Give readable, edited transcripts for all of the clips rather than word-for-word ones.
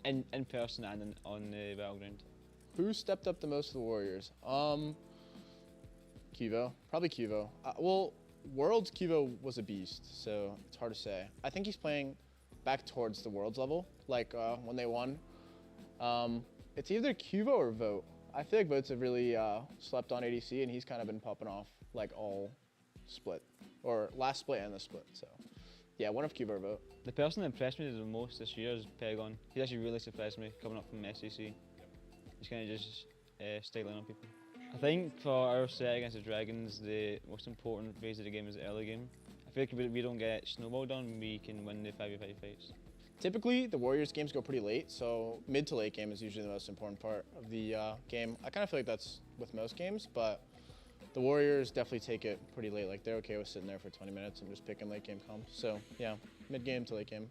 in person and on the battleground. Who stepped up the most for the Warriors? Kivo. Probably Kivo. Well, Worlds Kivo was a beast, so it's hard to say. I think he's playing back towards the Worlds level, like when they won. It's either Kivo or Vote. I feel like Vote's have really slept on ADC, and he's kind of been popping off like all split, or last split and the split. So yeah, one of Kivo or Vote. The person that impressed me the most this year is Pegon. He actually really surprised me coming up from SEC. He's kind of just styling on people. I think for our set against the Dragons, the most important phase of the game is the early game. I feel like if we don't get snowballed on, we can win the 5v5 fights. Typically, the Warriors games go pretty late, so mid to late game is usually the most important part of the game. I kind of feel like that's with most games, but the Warriors definitely take it pretty late. Like, they're okay with sitting there for 20 minutes and just picking late game comps. So yeah, mid game to late game.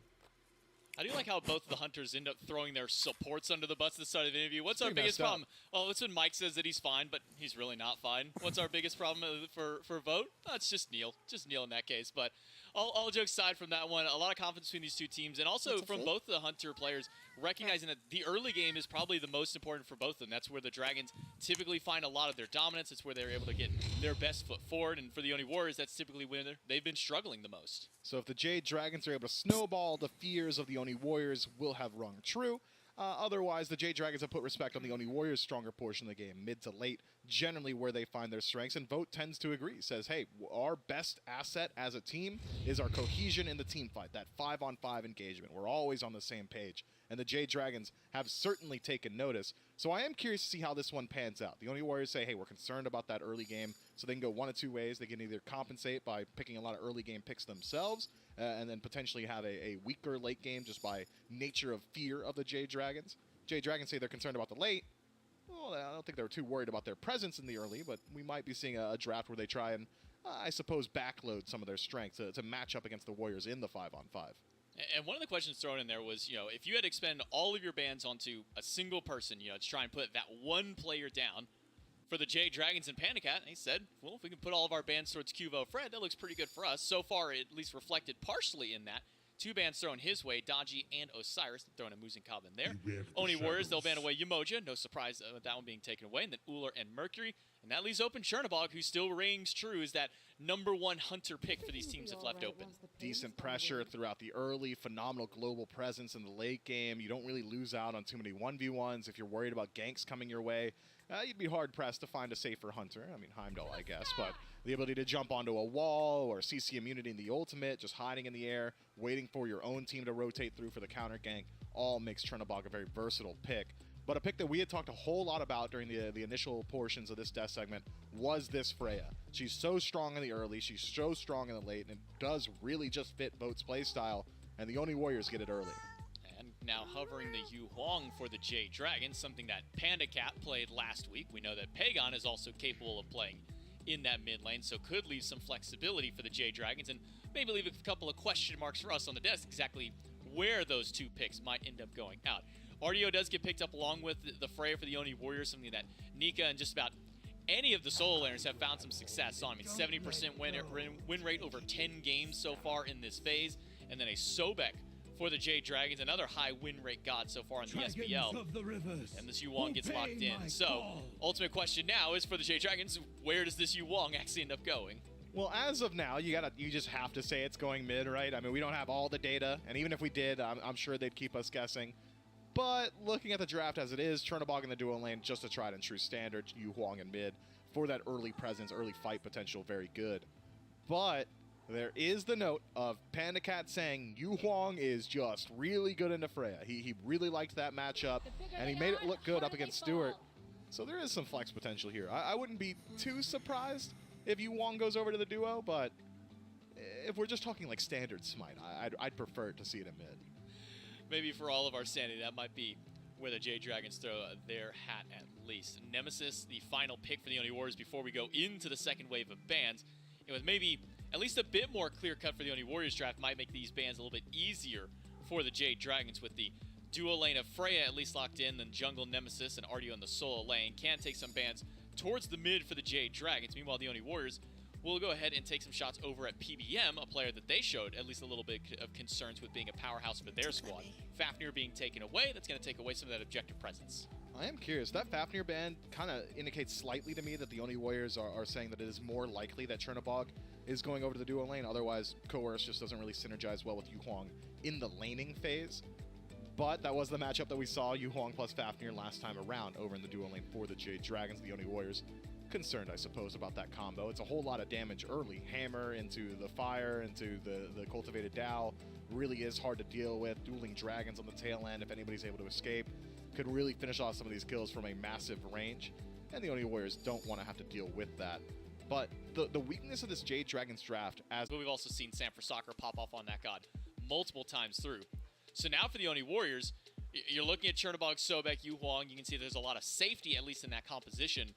I do like how both of the Hunters end up throwing their supports under the bus at the start of the interview. What's our biggest problem? Well, it's when Mike says that he's fine, but he's really not fine. What's our biggest problem for Vote? It's just Neil. Just Neil in that case. But all jokes aside from that one, a lot of confidence between these two teams, and also from both of the Hunter players, recognizing that the early game is probably the most important for both of them. That's where the Dragons typically find a lot of their dominance. It's where they're able to get their best foot forward. And for the Oni Warriors, that's typically when they've been struggling the most. So if the Jade Dragons are able to snowball, the fears of the Oni Warriors will have rung true. Otherwise, the Jade Dragons have put respect on the Oni Warriors' stronger portion of the game, mid to late, generally where they find their strengths. And Vote tends to agree, says, hey, our best asset as a team is our cohesion in the team fight, that 5-on-5 engagement. We're always on the same page. And the Jade Dragons have certainly taken notice. So I am curious to see how this one pans out. The Oni Warriors say, hey, we're concerned about that early game, so they can go one of two ways. They can either compensate by picking a lot of early game picks themselves, and then potentially have a weaker late game just by nature of fear of the Jade Dragons. Jade Dragons say they're concerned about the late. Well, I don't think they're too worried about their presence in the early, but we might be seeing a draft where they try and, I suppose, backload some of their strength to match up against the Warriors in the 5-on-5. And one of the questions thrown in there was, if you had to expend all of your bans onto a single person, to try and put that one player down for the Jade Dragons and Panicat, he said, well, if we can put all of our bans towards Cuvo Fred, that looks pretty good for us. So far, it at least reflected partially in that. 2 bans thrown his way, Dodgy and Osiris, throwing a Musin Cobb in there. Oni Warriors, they'll ban away Yamoja, no surprise with that one being taken away, and then Uller and Mercury. And that leaves open Chernobog, who still rings true as that #1 Hunter pick for these teams if left open. Decent pressure throughout the early, phenomenal global presence in the late game. You don't really lose out on too many 1v1s. If you're worried about ganks coming your way, you'd be hard-pressed to find a safer Hunter. I mean, Heimdall, I guess, but the ability to jump onto a wall or CC immunity in the ultimate, just hiding in the air, waiting for your own team to rotate through for the counter gank, all makes Chernobog a very versatile pick. But a pick that we had talked a whole lot about during the initial portions of this death segment was this Freya. She's so strong in the early, she's so strong in the late, and it does really just fit Vote's playstyle, and the Oni Warriors get it early. And now hovering the Yu Huang for the Jade Dragons, something that Panda Cat played last week. We know that Pagon is also capable of playing in that mid lane, so could leave some flexibility for the Jade Dragons, and maybe leave a couple of question marks for us on the desk exactly where those 2 picks might end up going out. RDO does get picked up along with the Freya for the Oni Warriors, something that Nika and just about any of the solo laners have found some success on. I mean, 70% win rate over 10 games so far in this phase, and then a Sobek for the Jade Dragons, another high win rate god so far in the SPL. And this Yu Wong gets locked in. So, ultimate question now is for the Jade Dragons, where does this Yu Wong actually end up going? Well, as of now, you just have to say it's going mid, right? I mean, we don't have all the data, and even if we did, I'm sure they'd keep us guessing. But looking at the draft as it is, Chernobog in the duo lane, just a tried and true standard, Yu Huang in mid. For that early presence, early fight potential, very good. But there is the note of Panda Cat saying Yu Huang is just really good into Freya. He really liked that matchup, and he made it look good up against Stewart. So there is some flex potential here. I wouldn't be too surprised if Yu Huang goes over to the duo, but if we're just talking like standard Smite, I'd prefer to see it in mid. Maybe for all of our sanity, that might be where the Jade Dragons throw their hat at least. Nemesis, the final pick for the Oni Warriors before we go into the second wave of bans. It was maybe at least a bit more clear-cut for the Oni Warriors draft, might make these bans a little bit easier for the Jade Dragons with the duo lane of Freya at least locked in, then jungle Nemesis and Artio in the solo lane. Can take some bans towards the mid for the Jade Dragons. Meanwhile, the Oni Warriors we'll go ahead and take some shots over at PBM, a player that they showed at least a little bit of concerns with being a powerhouse for their squad. Fafnir being taken away, that's going to take away some of that objective presence. I am curious. That Fafnir ban kind of indicates slightly to me that the Oni Warriors are saying that it is more likely that Chernobog is going over to the duo lane. Otherwise, Coerce just doesn't really synergize well with Yu Huang in the laning phase. But that was the matchup that we saw, Yu Huang plus Fafnir last time around over in the duo lane for the Jade Dragons. The Oni Warriors concerned, I suppose, about that combo. It's a whole lot of damage early. Hammer into the fire, into the cultivated Dow. Really is hard to deal with. Dueling Dragons on the tail end, if anybody's able to escape, could really finish off some of these kills from a massive range. And the Oni Warriors don't want to have to deal with that. But the weakness of this Jade Dragons draft, but we've also seen Sanford Soccer pop off on that god multiple times through. So now for the Oni Warriors, you're looking at Chernobog, Sobek, Yu Huang. You can see there's a lot of safety, at least in that composition.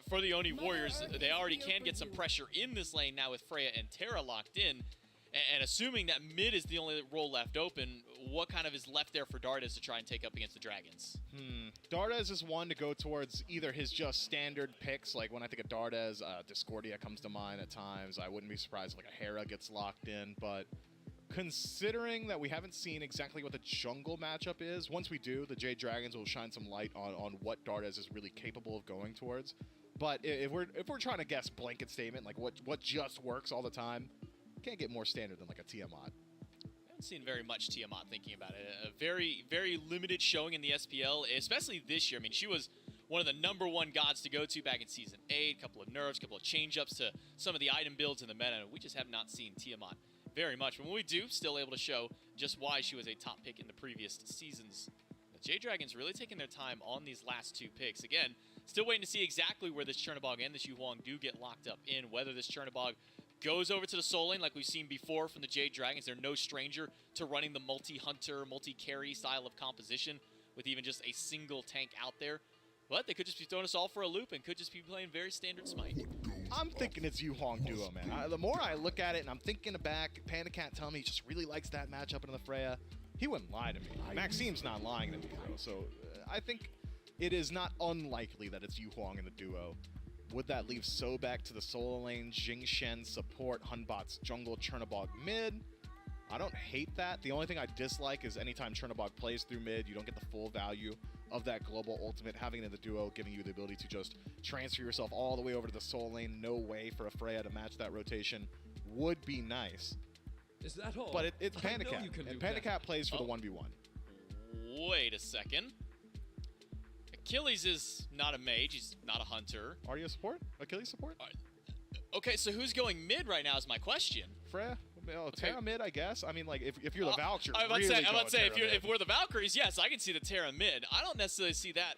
For the Oni Warriors, they already can get some pressure in this lane now with Freya and Terra locked in. And assuming that mid is the only role left open, what kind of is left there for Dardes to try and take up against the Dragons? Dardes is one to go towards either his just standard picks, like when I think of Dardes, Discordia comes to mind at times. I wouldn't be surprised if like a Hera gets locked in, but considering that we haven't seen exactly what the jungle matchup is, once we do, the Jade Dragons will shine some light on what Dardes is really capable of going towards. But if we're trying to guess blanket statement, like what just works all the time, can't get more standard than like a Tiamat. I haven't seen very much Tiamat thinking about it. A very, very limited showing in the SPL, especially this year. I mean, she was one of the #1 gods to go to back in Season 8, a couple of nerfs, a couple of change-ups to some of the item builds in the meta. We just have not seen Tiamat very much. But when we do, still able to show just why she was a top pick in the previous seasons. The Jade Dragons really taking their time on these last 2 picks. Again, still waiting to see exactly where this Chernobog and this Yu Huang do get locked up in, whether this Chernobog goes over to the soul lane like we've seen before from the Jade Dragons. They're no stranger to running the multi-hunter, multi-carry style of composition with even just a single tank out there. But they could just be throwing us all for a loop and could just be playing very standard Smite. I'm thinking it's Yu Huang duo, man. The more I look at it and I'm thinking back, Panda Cat telling me he just really likes that matchup in the Freya. He wouldn't lie to me. Maxime's not lying to me, though. So I think it is not unlikely that it's Yu Huang in the duo. Would that leave Sobek to the solo lane, Jing Shen support, Hunbot's jungle, Chernobog mid? I don't hate that. The only thing I dislike is anytime Chernobog plays through mid, you don't get the full value of that global ultimate. Having it in the duo, giving you the ability to just transfer yourself all the way over to the soul lane. No way for a Freya to match that rotation would be nice. Is that all? But it's Panda Cat, and Panda Cat plays for the 1v1. Wait a second. Achilles is not a mage. He's not a hunter. Arya support? Achilles support? Okay, so who's going mid right now is my question. Freya? Well, Terra mid, I guess. I mean, like, if you're the Valks, you're I'm about to say, Terra if we're the Valkyries, yes, I can see the Terra mid. I don't necessarily see that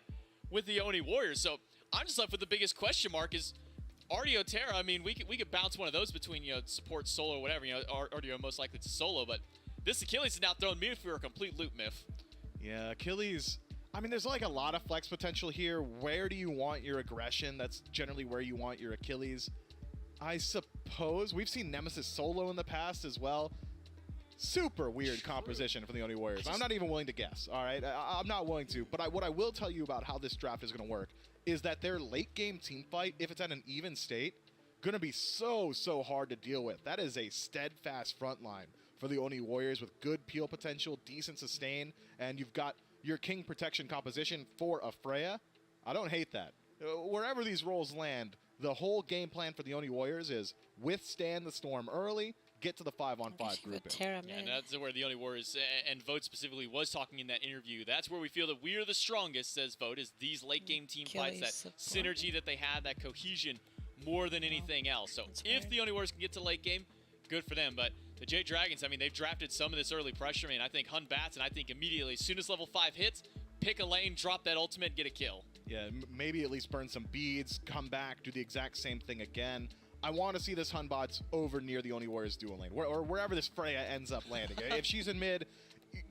with the Oni Warriors. So I'm just left with the biggest question mark is Ardio Terra. I mean, we could bounce one of those between, support solo or whatever. Ardio most likely to solo, but this Achilles is now throwing me for a complete loop, Miff. Yeah, Achilles. I mean, there's like a lot of flex potential here. Where do you want your aggression? That's generally where you want your Achilles. I suppose we've seen Nemesis solo in the past as well. Super weird composition for the Oni Warriors. I'm not even willing to guess, all right? I'm not willing to, but what I will tell you about how this draft is going to work is that their late game team fight, if it's at an even state, going to be so hard to deal with. That is a steadfast front line for the Oni Warriors with good peel potential, decent sustain, and you've got your king protection composition for a Freya. I don't hate that. Wherever these roles land, the whole game plan for the Oni Warriors is withstand the storm early, get to the 5-on-5 grouping. Yeah, and that's where the Oni Warriors, and Vote specifically was talking in that interview. That's where we feel that we're the strongest, says Vote, is these late game team fights, that synergy that they have, that cohesion, more than anything else. So if the Oni Warriors can get to late game, good for them. But the Jade Dragons, I mean, they've drafted some of this early pressure. I mean, I think Hun Bats, and I think immediately, as soon as level 5 hits, pick a lane, drop that ultimate, get a kill. Yeah, maybe at least burn some beads, come back, do the exact same thing again. I want to see this Hunbots over near the Oni Warriors dual lane, or wherever this Freya ends up landing. If she's in mid,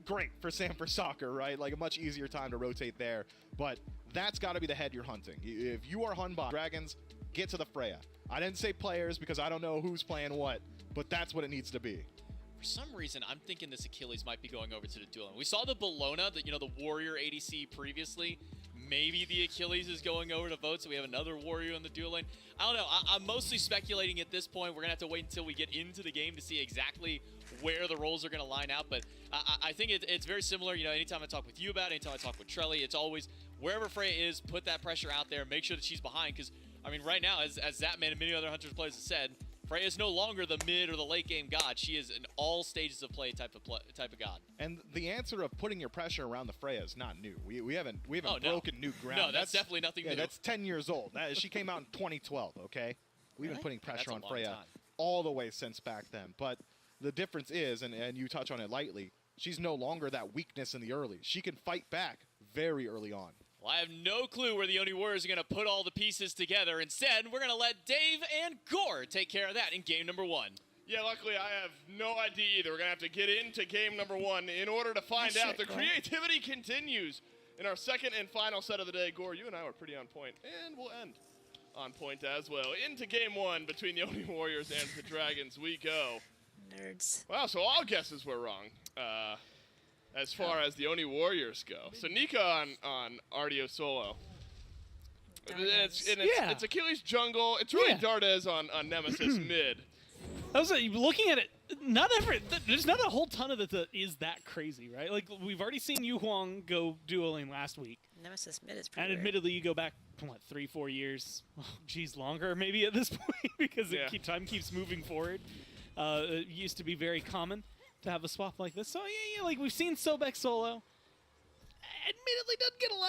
great for Sanford Soccer, right? Like a much easier time to rotate there. But that's got to be the head you're hunting. If you are Hunbot Dragons, get to the Freya. I didn't say players because I don't know who's playing what, but that's what it needs to be. For some reason, I'm thinking this Achilles might be going over to the duel. We saw the Bellona, the Warrior ADC previously, maybe the Achilles is going over to vote, so we have another warrior in the dual lane. I don't know. I'm mostly speculating at this point. We're going to have to wait until we get into the game to see exactly where the roles are going to line out. But I think it's very similar. You know, anytime I talk with you about it, anytime I talk with Trelly, it's always wherever Freya is, put that pressure out there, make sure that she's behind. Because, I mean, right now, as Zapman and many other Hunters players have said, Freya is no longer the mid or the late game god. She is an all stages of play type of god. And the answer of putting your pressure around the Freya is not new. We haven't broken new ground. No, that's definitely nothing new. That's 10 years old. She came out in 2012. Okay, we've been putting pressure on Freya all the way since back then. But the difference is, and you touch on it lightly, she's no longer that weakness in the early. She can fight back very early on. Well, I have no clue where the Oni Warriors are going to put all the pieces together. Instead, we're going to let Dave and Gore take care of that in game number 1. Yeah, luckily I have no idea either. We're going to have to get into game number 1 in order to find out. The creativity continues in our second and final set of the day. Gore, you and I were pretty on point, and we'll end on point as well. Into game 1 between the Oni Warriors and the Dragons we go. Nerds. Wow, so all guesses were wrong. As far as the Oni Warriors go. So Nika on Ardio solo. It's Achilles jungle. It's really Dardes on Nemesis mid. I was looking at it. There's not a whole ton of it that is that crazy, right? Like we've already seen Yu Huang go dueling last week. Nemesis mid is pretty And weird. admittedly, you go back, what, 3-4 years? Oh, geez, longer maybe at this point because time keeps moving forward. It used to be very common to have a swap like this. So yeah, like we've seen Sobek solo. Admittedly, doesn't get a lot